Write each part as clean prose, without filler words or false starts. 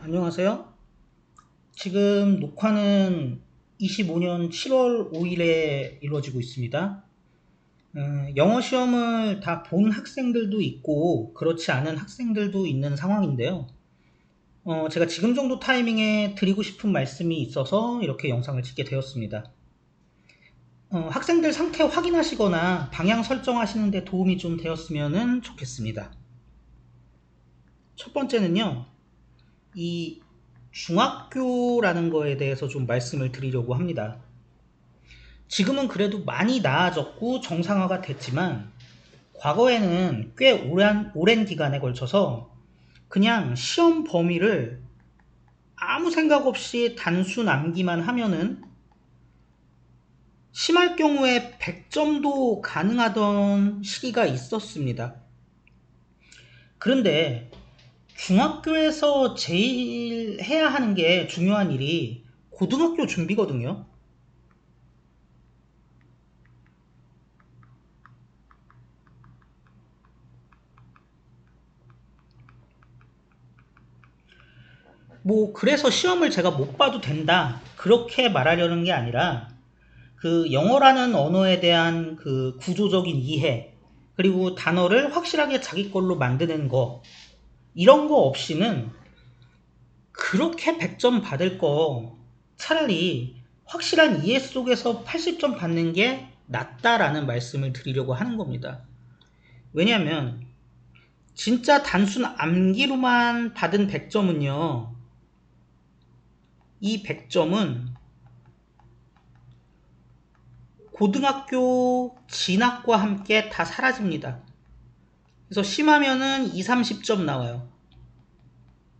안녕하세요. 지금 녹화는 25년 7월 5일에 이루어지고 있습니다. 영어 시험을 다 본 학생들도 있고 그렇지 않은 학생들도 있는 상황인데요. 제가 지금 정도 타이밍에 드리고 싶은 말씀이 있어서 이렇게 영상을 찍게 되었습니다. 학생들 상태 확인하시거나 방향 설정하시는 데 도움이 좀 되었으면 좋겠습니다. 첫 번째는요. 이 중학교라는 거에 대해서 좀 말씀을 드리려고 합니다. 지금은 그래도 많이 나아졌고 정상화가 됐지만 과거에는 꽤 오랜 기간에 걸쳐서 그냥 시험 범위를 아무 생각 없이 단순 암기만 하면은 심할 경우에 100점도 가능하던 시기가 있었습니다. 그런데 중학교에서 제일 해야 하는 게 중요한 일이 고등학교 준비거든요. 그래서 시험을 제가 못 봐도 된다. 그렇게 말하려는 게 아니라, 그 영어라는 언어에 대한 그 구조적인 이해, 그리고 단어를 확실하게 자기 걸로 만드는 거, 이런 거 없이는 그렇게 100점 받을 거 차라리 확실한 이해 속에서 80점 받는 게 낫다라는 말씀을 드리려고 하는 겁니다. 왜냐하면 진짜 단순 암기로만 받은 100점은요. 이 100점은 고등학교 진학과 함께 다 사라집니다. 그래서 심하면은 2, 30점 나와요.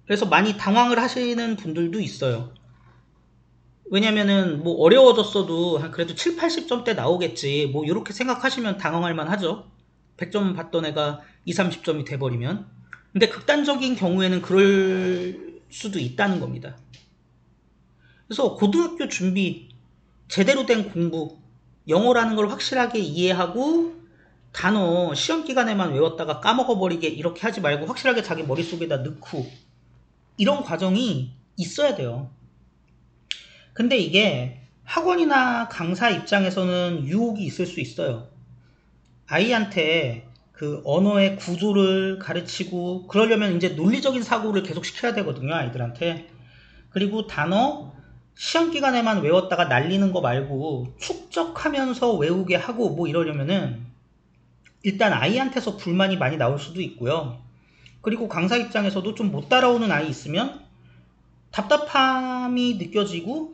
그래서 많이 당황을 하시는 분들도 있어요. 왜냐면은 어려워졌어도 한 그래도 7, 80점대 나오겠지. 이렇게 생각하시면 당황할 만하죠. 100점 받던 애가 2, 30점이 돼버리면. 근데 극단적인 경우에는 그럴 수도 있다는 겁니다. 그래서 고등학교 준비, 제대로 된 공부, 영어라는 걸 확실하게 이해하고 단어 시험 기간에만 외웠다가 까먹어버리게 이렇게 하지 말고 확실하게 자기 머릿속에다 넣고 이런 과정이 있어야 돼요. 근데 이게 학원이나 강사 입장에서는 유혹이 있을 수 있어요. 아이한테 그 언어의 구조를 가르치고 그러려면 이제 논리적인 사고를 계속 시켜야 되거든요, 아이들한테. 그리고 단어 시험 기간에만 외웠다가 날리는 거 말고 축적하면서 외우게 하고 이러려면은 일단 아이한테서 불만이 많이 나올 수도 있고요. 그리고 강사 입장에서도 좀 못 따라오는 아이 있으면 답답함이 느껴지고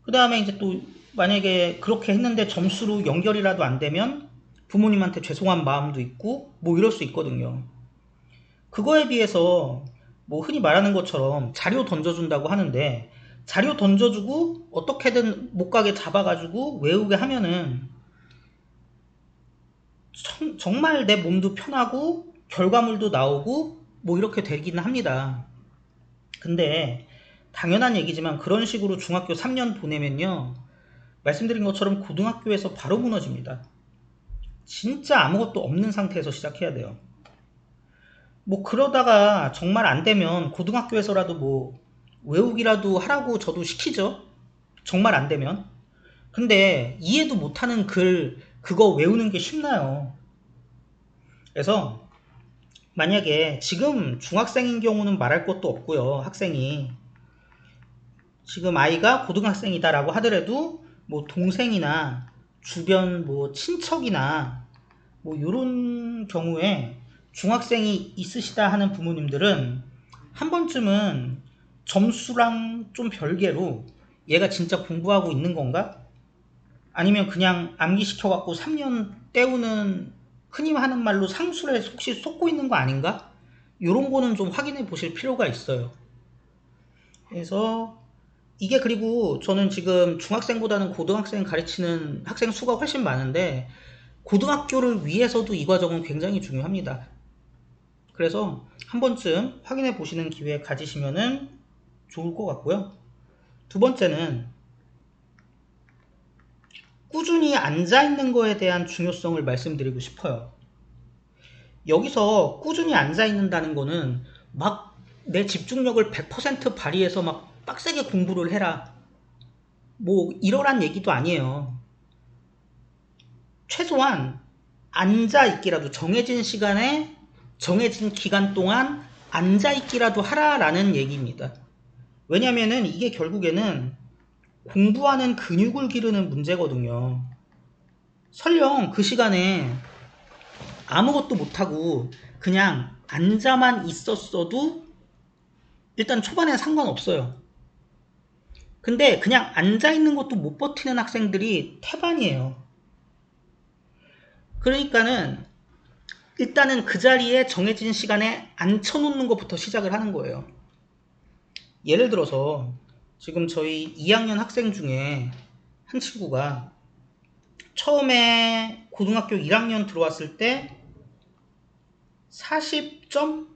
그 다음에 이제 또 만약에 그렇게 했는데 점수로 연결이라도 안 되면 부모님한테 죄송한 마음도 있고 이럴 수 있거든요. 그거에 비해서 흔히 말하는 것처럼 자료 던져준다고 하는데 자료 던져주고 어떻게든 못 가게 잡아가지고 외우게 하면은 정말 내 몸도 편하고 결과물도 나오고 이렇게 되기는 합니다. 근데 당연한 얘기지만 그런 식으로 중학교 3년 보내면요. 말씀드린 것처럼 고등학교에서 바로 무너집니다. 진짜 아무것도 없는 상태에서 시작해야 돼요. 그러다가 정말 안 되면 고등학교에서라도 외우기라도 하라고 저도 시키죠. 정말 안 되면. 근데 이해도 못하는 그거 외우는 게 쉽나요? 그래서 만약에 지금 중학생인 경우는 말할 것도 없고요. 학생이 지금 아이가 고등학생이다라고 하더라도 동생이나 주변 친척이나 요런 경우에 중학생이 있으시다 하는 부모님들은 한 번쯤은 점수랑 좀 별개로 얘가 진짜 공부하고 있는 건가? 아니면 그냥 암기시켜갖고 3년 때우는 흔히 하는 말로 상술에 혹시 속고 있는 거 아닌가? 요런 거는 좀 확인해 보실 필요가 있어요. 그래서 이게 그리고 저는 지금 중학생보다는 고등학생 가르치는 학생 수가 훨씬 많은데 고등학교를 위해서도 이 과정은 굉장히 중요합니다. 그래서 한 번쯤 확인해 보시는 기회 가지시면은 좋을 것 같고요. 두 번째는 꾸준히 앉아있는 거에 대한 중요성을 말씀드리고 싶어요. 여기서 꾸준히 앉아있는다는 거는 막 내 집중력을 100% 발휘해서 막 빡세게 공부를 해라. 뭐 이러란 얘기도 아니에요. 최소한 앉아있기라도 정해진 시간에 정해진 기간 동안 앉아있기라도 하라라는 얘기입니다. 왜냐면은 이게 결국에는 공부하는 근육을 기르는 문제거든요. 설령 그 시간에 아무것도 못하고 그냥 앉아만 있었어도 일단 초반엔 상관없어요. 근데 그냥 앉아있는 것도 못 버티는 학생들이 태반이에요. 그러니까는 일단은 그 자리에 정해진 시간에 앉혀놓는 것부터 시작을 하는 거예요. 예를 들어서 지금 저희 2학년 학생 중에 한 친구가 처음에 고등학교 1학년 들어왔을 때 40점?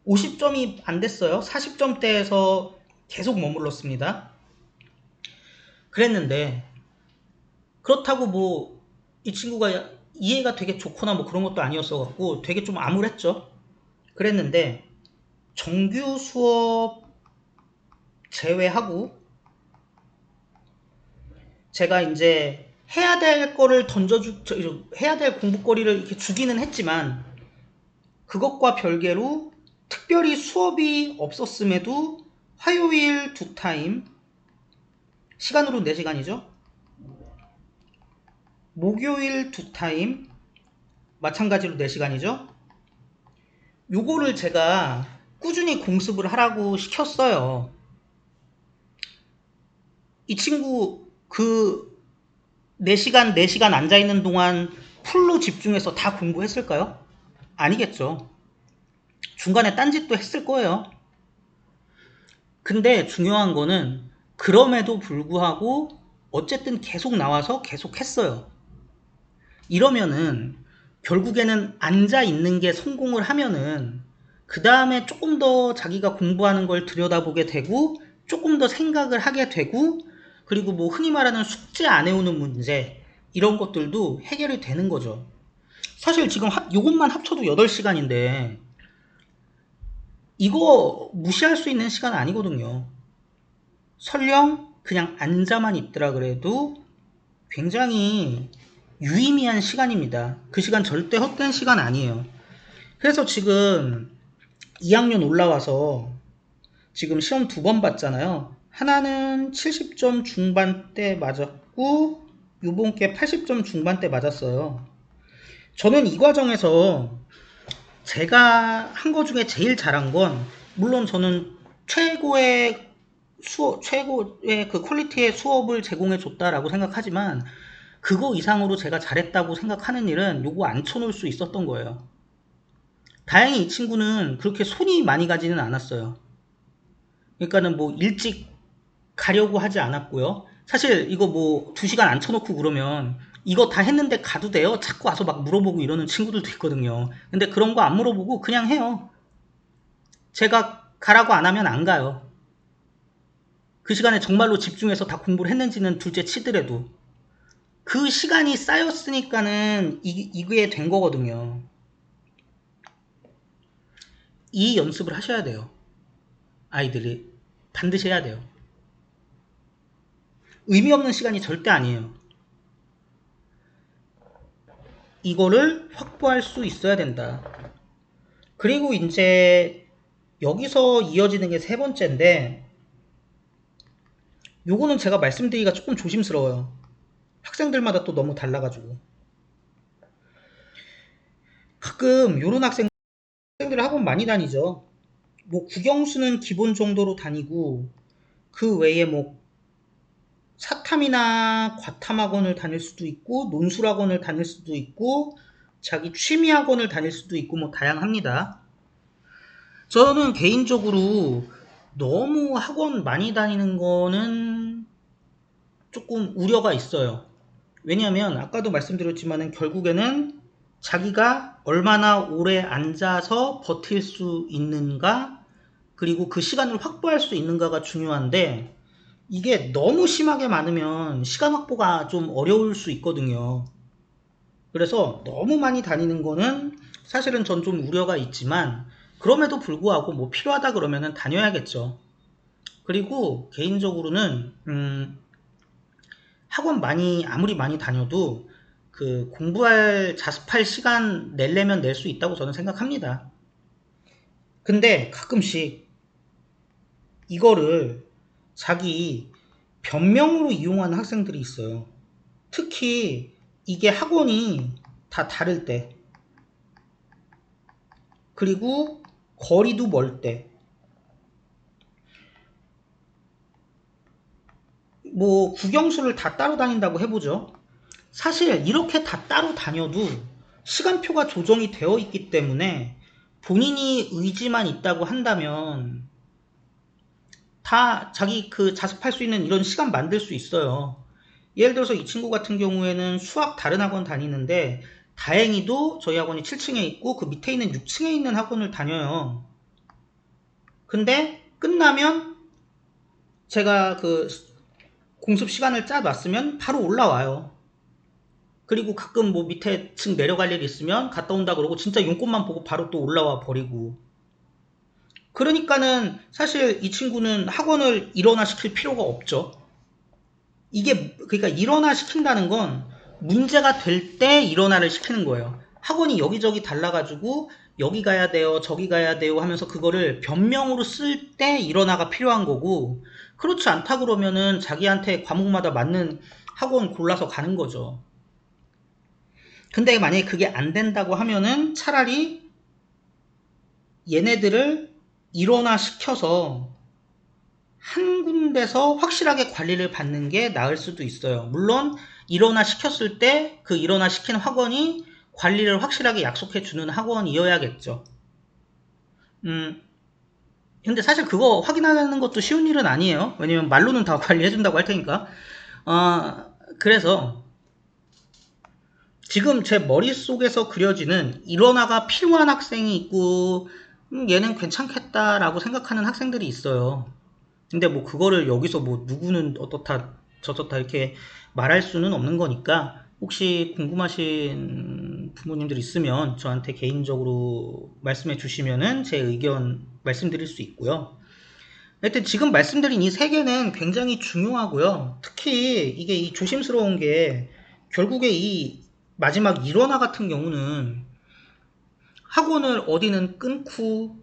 50점이 안 됐어요. 40점대에서 계속 머물렀습니다. 그랬는데 그렇다고 뭐 이 친구가 이해가 되게 좋거나 뭐 그런 것도 아니었어 갖고 되게 좀 암울했죠. 그랬는데 정규 수업 제외하고 제가 이제 해야 될 거를 해야 될 공부거리를 이렇게 주기는 했지만 그것과 별개로 특별히 수업이 없었음에도 화요일 2타임 시간으로 4시간이죠. 목요일 2타임 마찬가지로 4시간이죠. 요거를 제가 꾸준히 공습을 하라고 시켰어요. 이 친구 그 4시간 앉아있는 동안 풀로 집중해서 다 공부했을까요? 아니겠죠. 중간에 딴짓도 했을 거예요. 근데 중요한 거는 그럼에도 불구하고 어쨌든 계속 나와서 계속 했어요. 이러면은 결국에는 앉아있는 게 성공을 하면은 그 다음에 조금 더 자기가 공부하는 걸 들여다보게 되고 조금 더 생각을 하게 되고 그리고 뭐 흔히 말하는 숙제 안 해오는 문제 이런 것들도 해결이 되는 거죠. 사실 지금 요것만 합쳐도 8시간인데 이거 무시할 수 있는 시간 아니거든요. 설령 그냥 앉아만 있더라 그래도 굉장히 유의미한 시간입니다. 그 시간 절대 헛된 시간 아니에요. 그래서 지금 2학년 올라와서 지금 시험 2번 봤잖아요. 하나는 70점 중반대 맞았고 요번 게 80점 중반대 맞았어요. 저는 이 과정에서 제가 한 거 중에 제일 잘한 건 물론 저는 최고의 그 퀄리티의 수업을 제공해 줬다라고 생각하지만 그거 이상으로 제가 잘했다고 생각하는 일은 요거 안 쳐놓을 수 있었던 거예요. 다행히 이 친구는 그렇게 손이 많이 가지는 않았어요. 그러니까는 뭐 일찍 가려고 하지 않았고요. 사실 이거 뭐 2시간 안 쳐놓고 그러면 이거 다 했는데 가도 돼요? 자꾸 와서 막 물어보고 이러는 친구들도 있거든요. 근데 그런 거 안 물어보고 그냥 해요. 제가 가라고 안 하면 안 가요. 그 시간에 정말로 집중해서 다 공부를 했는지는 둘째 치더라도 그 시간이 쌓였으니까는 이게 된 거거든요. 이 연습을 하셔야 돼요. 아이들이 반드시 해야 돼요. 의미 없는 시간이 절대 아니에요. 이거를 확보할 수 있어야 된다. 그리고 이제 여기서 이어지는 게 3번째인데 요거는 제가 말씀드리기가 조금 조심스러워요. 학생들마다 또 너무 달라가지고 가끔 요런 학생들 학원 많이 다니죠. 뭐 국영수는 기본 정도로 다니고 그 외에 뭐 사탐이나 과탐 학원을 다닐 수도 있고 논술 학원을 다닐 수도 있고 자기 취미 학원을 다닐 수도 있고 뭐 다양합니다. 저는 개인적으로 너무 학원 많이 다니는 거는 조금 우려가 있어요. 왜냐하면 아까도 말씀드렸지만 결국에는 자기가 얼마나 오래 앉아서 버틸 수 있는가 그리고 그 시간을 확보할 수 있는가가 중요한데 이게 너무 심하게 많으면 시간 확보가 좀 어려울 수 있거든요. 그래서 너무 많이 다니는 거는 사실은 전 좀 우려가 있지만 그럼에도 불구하고 뭐 필요하다 그러면은 다녀야겠죠. 그리고 개인적으로는 학원 아무리 많이 다녀도 그 자습할 시간 내려면 낼 수 있다고 저는 생각합니다. 근데 가끔씩 이거를 자기 변명으로 이용하는 학생들이 있어요. 특히 이게 학원이 다 다를 때, 그리고 거리도 멀 때, 뭐 국영수를 다 따로 다닌다고 해보죠. 사실 이렇게 다 따로 다녀도 시간표가 조정이 되어 있기 때문에 본인이 의지만 있다고 한다면 다 자기 그 자습할 수 있는 이런 시간 만들 수 있어요. 예를 들어서 이 친구 같은 경우에는 수학 다른 학원 다니는데 다행히도 저희 학원이 7층에 있고 그 밑에 있는 6층에 있는 학원을 다녀요. 근데 끝나면 제가 그 공습 시간을 짜놨으면 바로 올라와요. 그리고 가끔 뭐 밑에 층 내려갈 일 있으면 갔다 온다 그러고 진짜 용건만 보고 바로 또 올라와 버리고. 그러니까는 사실 이 친구는 학원을 일원화 시킬 필요가 없죠. 이게 그러니까 일원화 시킨다는 건 문제가 될 때 일원화를 시키는 거예요. 학원이 여기저기 달라가지고 여기 가야 돼요, 저기 가야 돼요 하면서 그거를 변명으로 쓸 때 일원화가 필요한 거고, 그렇지 않다 그러면은 자기한테 과목마다 맞는 학원 골라서 가는 거죠. 근데 만약에 그게 안 된다고 하면은 차라리 얘네들을 일원화 시켜서 한 군데서 확실하게 관리를 받는 게 나을 수도 있어요. 물론 일원화 시켰을 때 그 일원화 시킨 학원이 관리를 확실하게 약속해 주는 학원이어야겠죠. 근데 사실 그거 확인하는 것도 쉬운 일은 아니에요. 왜냐면 말로는 다 관리해 준다고 할 테니까. 그래서 지금 제 머릿속에서 그려지는 일원화가 필요한 학생이 있고 얘는 괜찮겠다라고 생각하는 학생들이 있어요. 근데 뭐 그거를 여기서 뭐 누구는 어떻다 저렇다 이렇게 말할 수는 없는 거니까, 혹시 궁금하신 부모님들 있으면 저한테 개인적으로 말씀해 주시면은 제 의견 말씀드릴 수 있고요. 하여튼 지금 말씀드린 이 세 개는 굉장히 중요하고요. 특히 이게 이 조심스러운 게 결국에 이 마지막 일원화 같은 경우는 학원을 어디는 끊고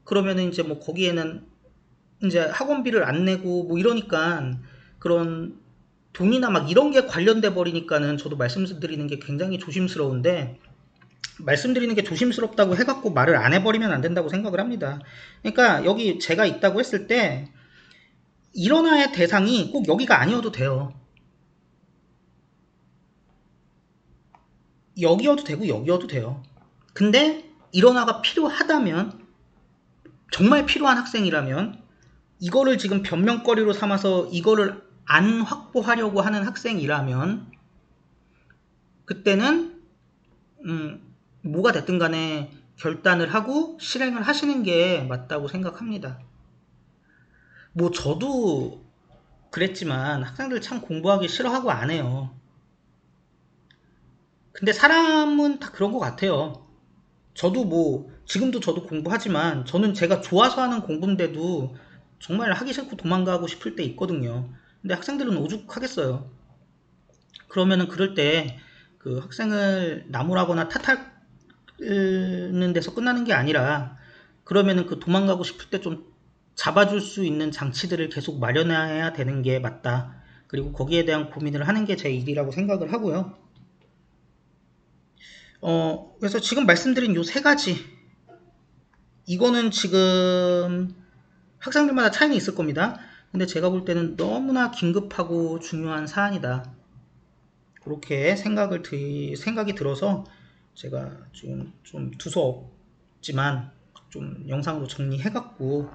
그러면은 이제 뭐 거기에는 이제 학원비를 안 내고 뭐 이러니까 그런 돈이나 막 이런 게 관련돼 버리니까는 저도 말씀드리는 게 굉장히 조심스러운데, 말씀드리는 게 조심스럽다고 해갖고 말을 안 해버리면 안 된다고 생각을 합니다. 그러니까 여기 제가 있다고 했을 때 일원화의 대상이 꼭 여기가 아니어도 돼요. 여기여도 되고 여기여도 돼요. 근데 일원화가 필요하다면, 정말 필요한 학생이라면, 이거를 지금 변명거리로 삼아서 이거를 안 확보하려고 하는 학생이라면 그때는 뭐가 됐든 간에 결단을 하고 실행을 하시는 게 맞다고 생각합니다. 뭐 저도 그랬지만 학생들 참 공부하기 싫어하고 안 해요. 근데 사람은 다 그런 것 같아요. 저도 뭐 지금도 저도 공부하지만 저는 제가 좋아서 하는 공부인데도 정말 하기 싫고 도망가고 싶을 때 있거든요. 근데 학생들은 오죽하겠어요. 그러면은 그럴 때 그 학생을 나무라거나 탓하는 데서 끝나는 게 아니라, 그러면은 그 도망가고 싶을 때 좀 잡아줄 수 있는 장치들을 계속 마련해야 되는 게 맞다. 그리고 거기에 대한 고민을 하는 게 제 일이라고 생각을 하고요. 그래서 지금 말씀드린 요 세 가지, 이거는 지금 학생들마다 차이는 있을 겁니다. 근데 제가 볼 때는 너무나 긴급하고 중요한 사안이다. 그렇게 생각이 들어서 제가 좀 두서없지만 좀 영상으로 정리해갖고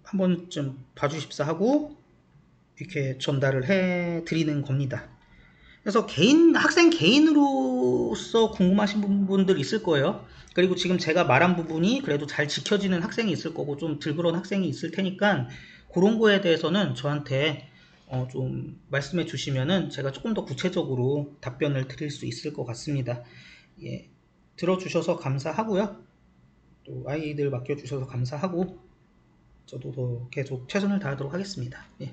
한 번쯤 봐주십사 하고 이렇게 전달을 해드리는 겁니다. 그래서 학생 개인으로서 궁금하신 부분들 있을 거예요. 그리고 지금 제가 말한 부분이 그래도 잘 지켜지는 학생이 있을 거고 좀 덜 그런 학생이 있을 테니까 그런 거에 대해서는 저한테 좀 말씀해 주시면은 제가 조금 더 구체적으로 답변을 드릴 수 있을 것 같습니다. 예, 들어주셔서 감사하고요. 또 아이들 맡겨주셔서 감사하고 저도 더 계속 최선을 다하도록 하겠습니다. 예.